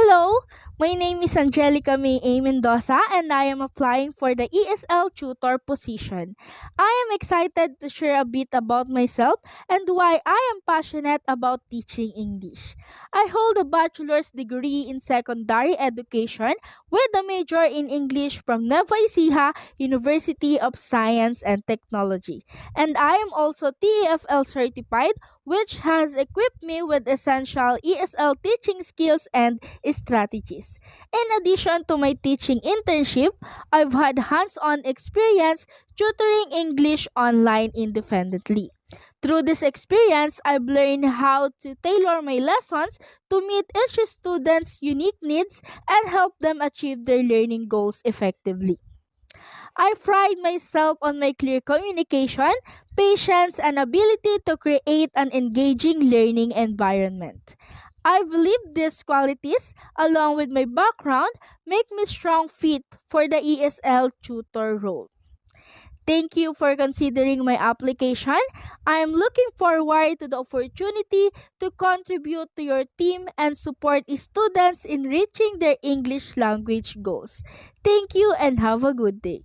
Hello, my name is Angelica May A. Mendoza and I am applying for the ESL tutor position. I am excited to share a bit about myself and why I am passionate about teaching English. I hold a bachelor's degree in secondary education with a major in English from Nueva Ecija University of Science and Technology. And I am also TEFL certified, which has equipped me with essential ESL teaching skills and strategies. In addition to my teaching internship, I've had hands-on experience tutoring English online independently. Through this experience, I've learned how to tailor my lessons to meet each student's unique needs and help them achieve their learning goals effectively. I pride myself on my clear communication, patience, and ability to create an engaging learning environment. I believe these qualities, along with my background, make me strong fit for the ESL tutor role. Thank you for considering my application. I am looking forward to the opportunity to contribute to your team and support students in reaching their English language goals. Thank you and have a good day.